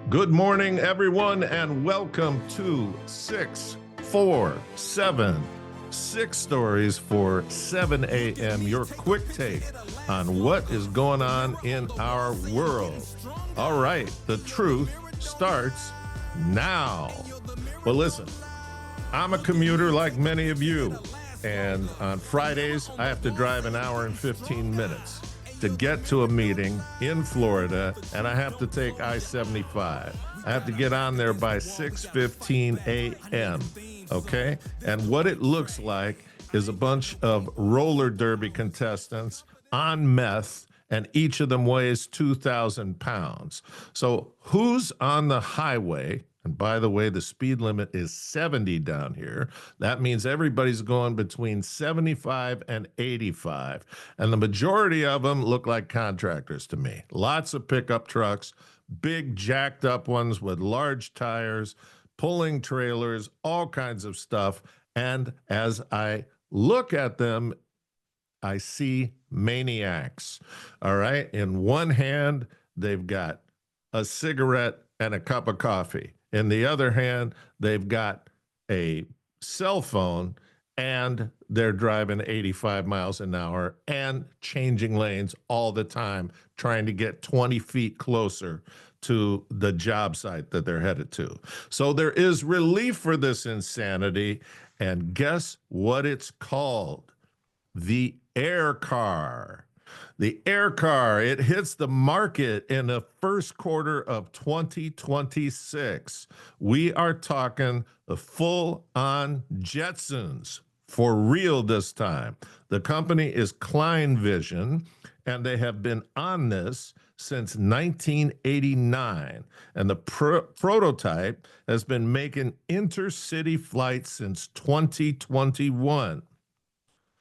Good morning, everyone, and welcome to 647, 6 stories for 7 a.m., your quick take on what is going on in our world. All right, the truth starts now. Well, listen, I'm a commuter like many of you, and on Fridays, I have to drive an hour and 15 minutes to get to a meeting in Florida, and I have to take I-75. I have to get on there by 6:15 a.m., okay? And what it looks like is a bunch of roller derby contestants on meth, and each of them weighs 2,000 pounds. So who's on the highway? And by the way, the speed limit is 70 down here. That means everybody's going between 75 and 85. And the majority of them look like contractors to me. Lots of pickup trucks, big jacked up ones with large tires, pulling trailers, all kinds of stuff. And as I look at them, I see maniacs. All right. In one hand, they've got a cigarette and a cup of coffee. In the other hand, they've got a cell phone and they're driving 85 miles an hour and changing lanes all the time, trying to get 20 feet closer to the job site that they're headed to. So there is relief for this insanity. And guess what it's called? The air car. The air car, it hits the market in the first quarter of 2026. We are talking the full-on Jetsons for real this time. The company is Kline Vision, and they have been on this since 1989. And the prototype has been making intercity flights since 2021.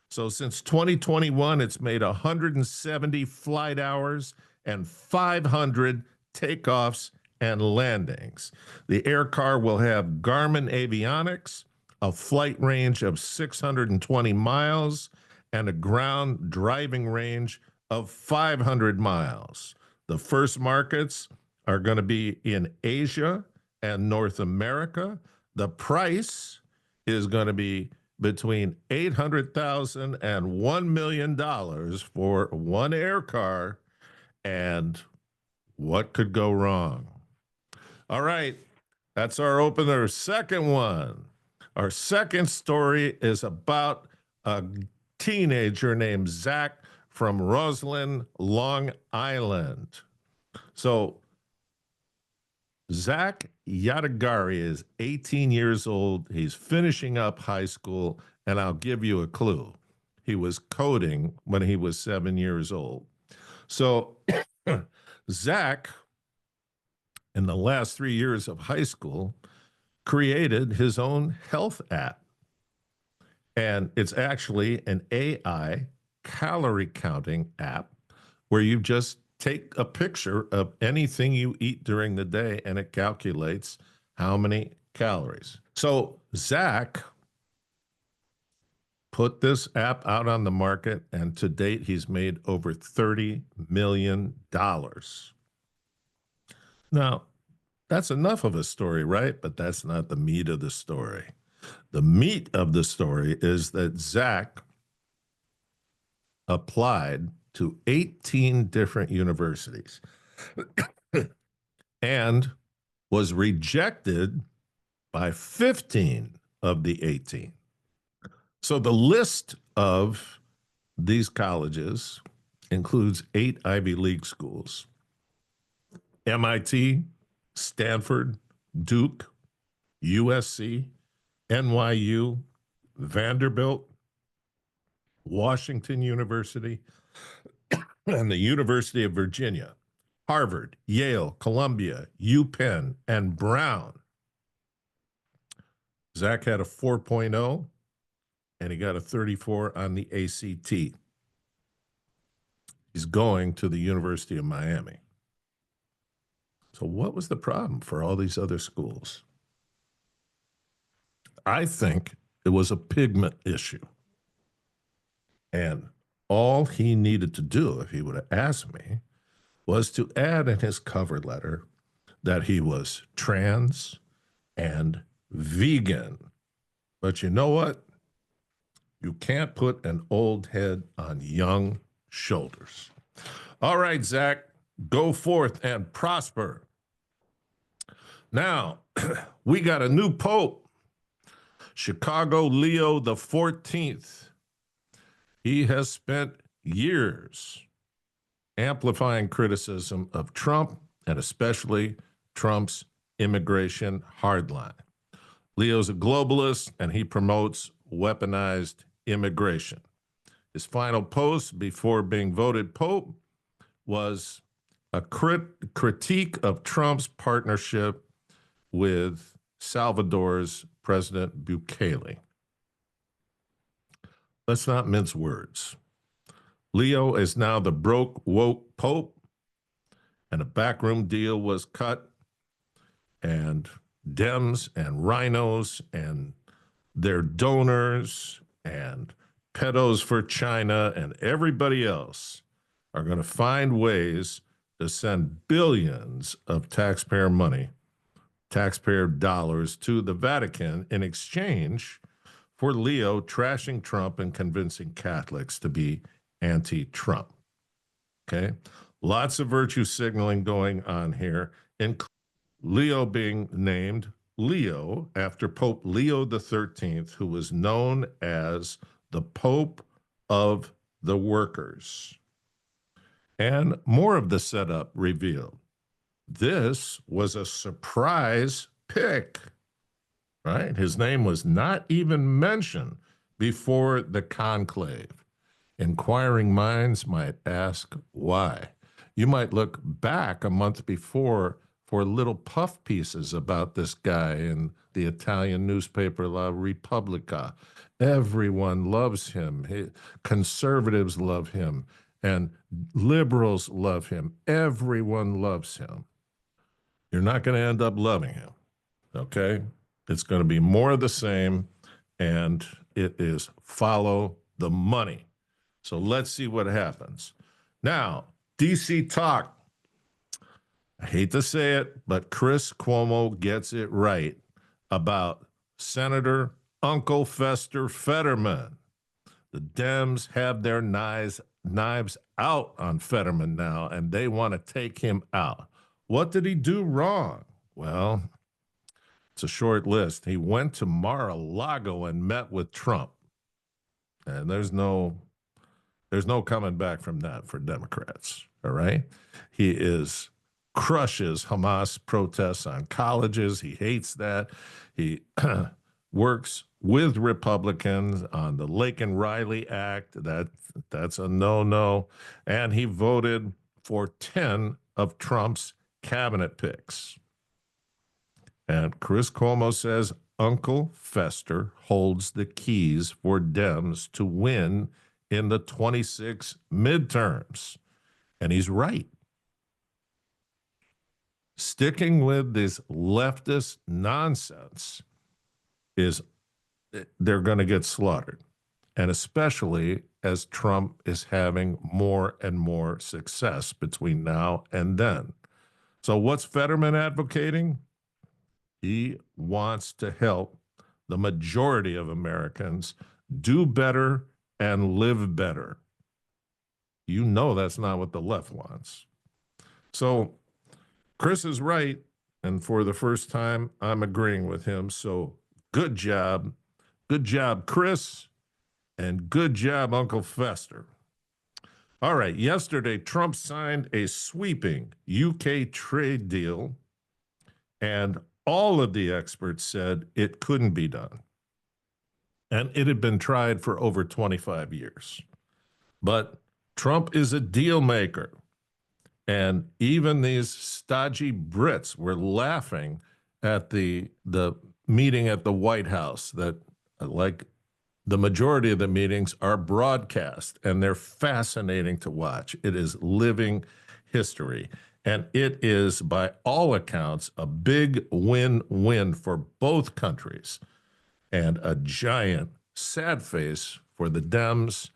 So since 2021, it's made 170 flight hours and 500 takeoffs and landings. The air car will have Garmin avionics, a flight range of 620 miles, and a ground driving range of 500 miles. The first markets are going to be in Asia and North America. The price is going to be between $800,000 and $1 million for one air car. And what could go wrong? All right, that's our opener. Second one. Our second story is about a teenager named Zach from Roslyn, Long Island. So Zach Yaga is 18 years old. He's finishing up high school, and I'll give you a clue. He was coding when he was 7 years old. So Zach, in the last 3 years of high school, created his own health app. And it's actually an AI calorie counting app where you just take a picture of anything you eat during the day and it calculates how many calories. So Zach put this app out on the market, and to date, he's made over $30 million. Now, that's enough of a story, right? But that's not the meat of the story. The meat of the story is that Zach applied to 18 different universities and was rejected by 15 of the 18. So the list of these colleges includes 8 Ivy League schools: MIT, Stanford, Duke, USC, NYU, Vanderbilt, Washington University, and the University of Virginia, Harvard, Yale, Columbia, UPenn, and Brown. Zach had a 4.0, and he got a 34 on the ACT. He's going to the University of Miami. So what was the problem for all these other schools? I think it was a pigment issue. And all he needed to do, if he would have asked me, was to add in his cover letter that he was trans and vegan. But you know what? You can't put an old head on young shoulders. All right, Zach, go forth and prosper. Now, we got a new pope, Chicago Leo the 14th. He has spent years amplifying criticism of Trump and especially Trump's immigration hardline. Leo's a globalist and he promotes weaponized immigration. His final post before being voted pope was a critique of Trump's partnership with Salvador's President Bukele. Let's not mince words. Leo is now the broke, woke pope, and a backroom deal was cut, and Dems and rhinos and their donors and pedos for China and everybody else are going to find ways to send billions of taxpayer money, taxpayer dollars to the Vatican in exchange for Leo trashing Trump and convincing Catholics to be anti-Trump. Okay? Lots of virtue signaling going on here, including Leo being named Leo after Pope Leo the 13th, who was known as the Pope of the Workers. And more of the setup revealed. This was a surprise pick, right? His name was not even mentioned before the conclave. Inquiring minds might ask why. You might look back a month before for little puff pieces about this guy in the Italian newspaper La Repubblica. Everyone loves him. Conservatives love him, and liberals love him. Everyone loves him. You're not going to end up loving him, okay? It's going to be more of the same, and it is follow the money. So let's see what happens. Now, DC talk. I hate to say it, but Chris Cuomo gets it right about Senator Uncle Fester Fetterman. The Dems have their knives out on Fetterman now, and they want to take him out. What did he do wrong? Well, it's a short list. He went to Mar-a-Lago and met with Trump. And there's no coming back from that for Democrats, all right? He crushes Hamas protests on colleges. He hates that. He works with Republicans on the Laken Riley Act. That's a no-no. And he voted for 10 of Trump's cabinet picks. And Chris Cuomo says Uncle Fester holds the keys for Dems to win in the 26 midterms. And he's right. Sticking with this leftist nonsense they're going to get slaughtered. And especially as Trump is having more and more success between now and then. So what's Fetterman advocating? He wants to help the majority of Americans do better and live better. You know that's not what the left wants. So Chris is right, and for the first time, I'm agreeing with him. So good job, Chris, and good job, Uncle Fester. All right, yesterday, Trump signed a sweeping UK trade deal, and all of the experts said it couldn't be done. And it had been tried for over 25 years. But Trump is a deal maker. And even these stodgy Brits were laughing at the meeting at the White House that, like, the majority of the meetings are broadcast, and they're fascinating to watch. It is living history. And it is, by all accounts, a big win-win for both countries and a giant sad face for the Dems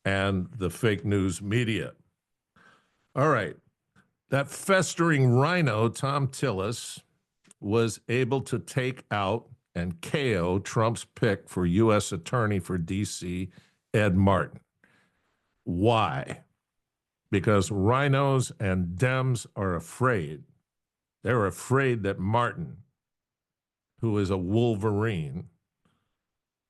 and the fake news media. All right. That festering rhino, Tom Tillis, was able to take out and KO Trump's pick for U.S. Attorney for D.C., Ed Martin. Why? Because rhinos and Dems are afraid. They're afraid that Martin, who is a Wolverine,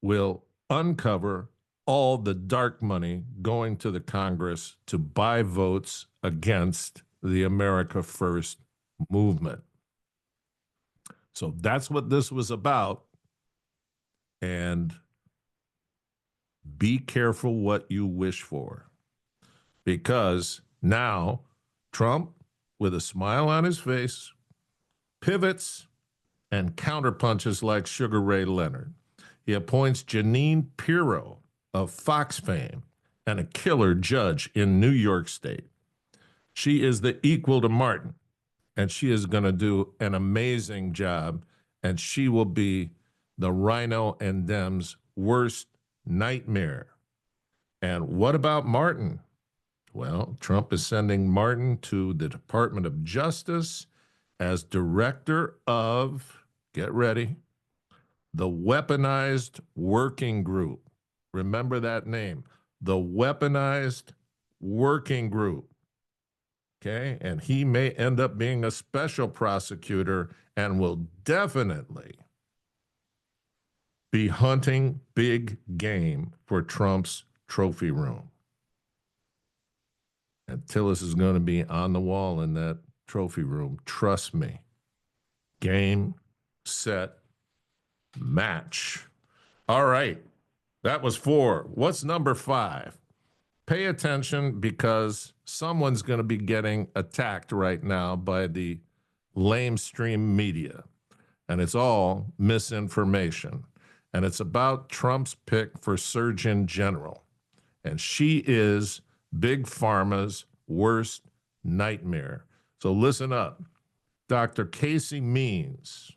will uncover all the dark money going to the Congress to buy votes against the America First movement. So that's what this was about. And be careful what you wish for, because now Trump, with a smile on his face, pivots and counterpunches like Sugar Ray Leonard. He appoints Jeanine Pirro of Fox fame and a killer judge in New York State. She is the equal to Martin, and she is going to do an amazing job, and she will be the Rhino and Dems' worst nightmare. And what about Martin? Well, Trump is sending Martin to the Department of Justice as director of, get ready, the Weaponized Working Group. Remember that name, the Weaponized Working Group. Okay, and he may end up being a special prosecutor and will definitely be hunting big game for Trump's trophy room. And Tillis is going to be on the wall in that trophy room. Trust me. Game, set, match. All right. That was 4. What's number 5? Pay attention, because someone's going to be getting attacked right now by the lamestream media. And it's all misinformation. And it's about Trump's pick for Surgeon General. And she is Big Pharma's worst nightmare. So listen up. Dr. Casey Means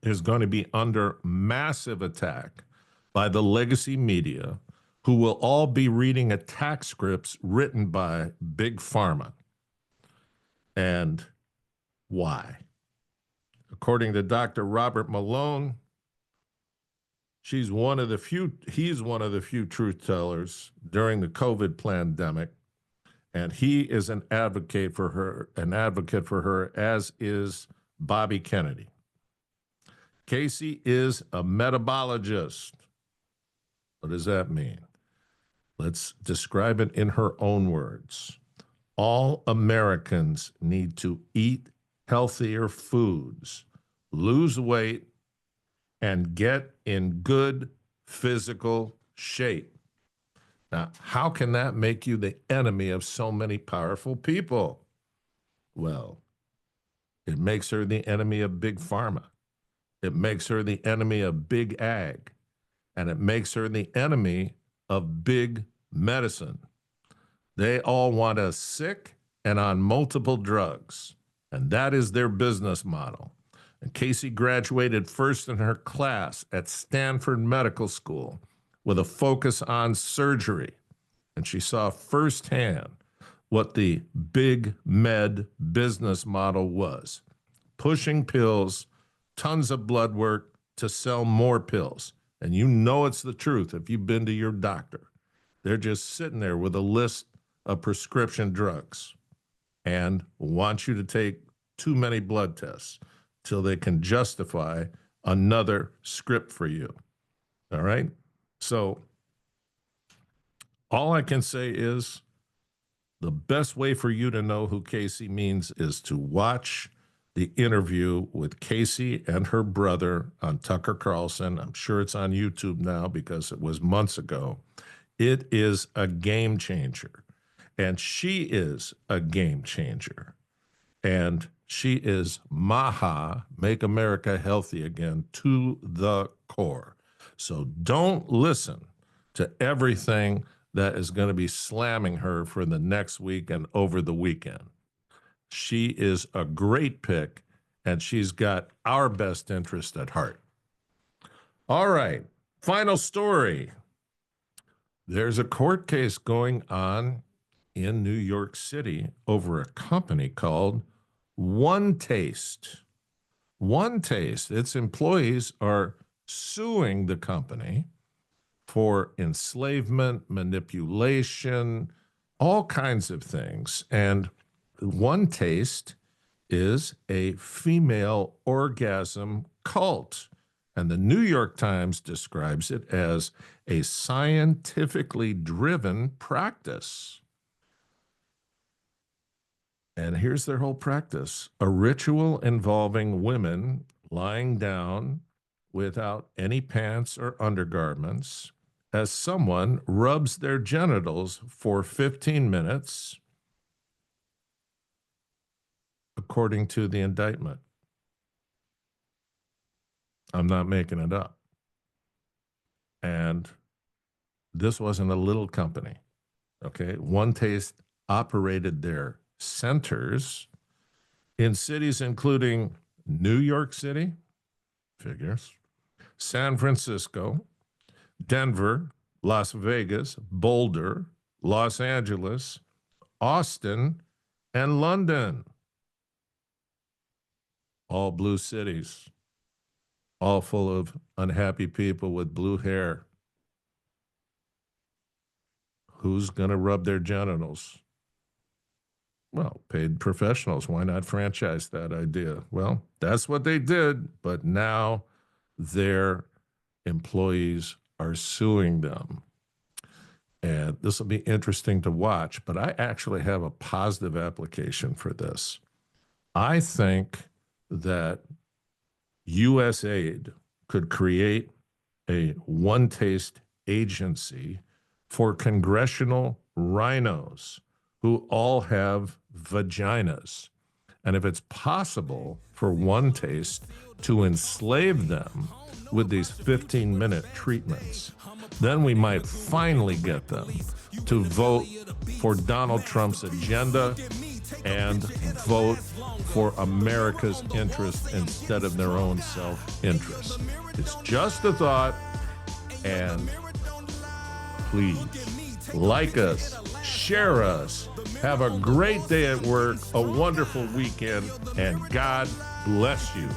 is going to be under massive attack by the legacy media, who will all be reading attack scripts written by Big Pharma. And why? According to Dr. Robert Malone, he's one of the few truth tellers during the COVID pandemic, and he is an advocate for her, as is Bobby Kennedy. Casey is a metabologist. What does that mean? Let's describe it in her own words. All Americans need to eat healthier foods, lose weight, and get in good physical shape. Now, how can that make you the enemy of so many powerful people? Well, it makes her the enemy of Big Pharma. It makes her the enemy of Big Ag. And it makes her the enemy of big medicine. They all want us sick and on multiple drugs. And that is their business model. And Casey graduated first in her class at Stanford Medical School with a focus on surgery. And she saw firsthand what the big med business model was. Pushing pills, tons of blood work to sell more pills. And you know it's the truth if you've been to your doctor. They're just sitting there with a list of prescription drugs and want you to take too many blood tests till they can justify another script for you. All right? So all I can say is the best way for you to know who Casey Means is to watch the interview with Casey and her brother on Tucker Carlson. I'm sure it's on YouTube now because it was months ago. It is a game changer. And she is a game changer. And she is Maha, Make America Healthy Again, to the core. So don't listen to everything that is going to be slamming her for the next week and over the weekend. She is a great pick, and she's got our best interest at heart. All right, final story. There's a court case going on in New York City over a company called One Taste. One Taste, its employees are suing the company for enslavement, manipulation, all kinds of things. And One Taste is a female orgasm cult. And the New York Times describes it as a scientifically driven practice. And here's their whole practice: a ritual involving women lying down without any pants or undergarments as someone rubs their genitals for 15 minutes, according to the indictment. I'm not making it up. And this wasn't a little company, okay? One Taste operated their centers in cities including New York City, figures, San Francisco, Denver, Las Vegas, Boulder, Los Angeles, Austin, and London. All blue cities, all full of unhappy people with blue hair. Who's going to rub their genitals? Well, paid professionals. Why not franchise that idea? Well, that's what they did, but now their employees are suing them. And this will be interesting to watch, but I actually have a positive application for this. I think that USAID could create a One Taste agency for congressional rhinos who all have vaginas. And if it's possible for One Taste to enslave them with these 15-minute treatments, then we might finally get them to vote for Donald Trump's agenda and vote for America's interest instead of their own self-interest. It's just a thought, and please like us, share us, have a great day at work, a wonderful weekend, and God bless you.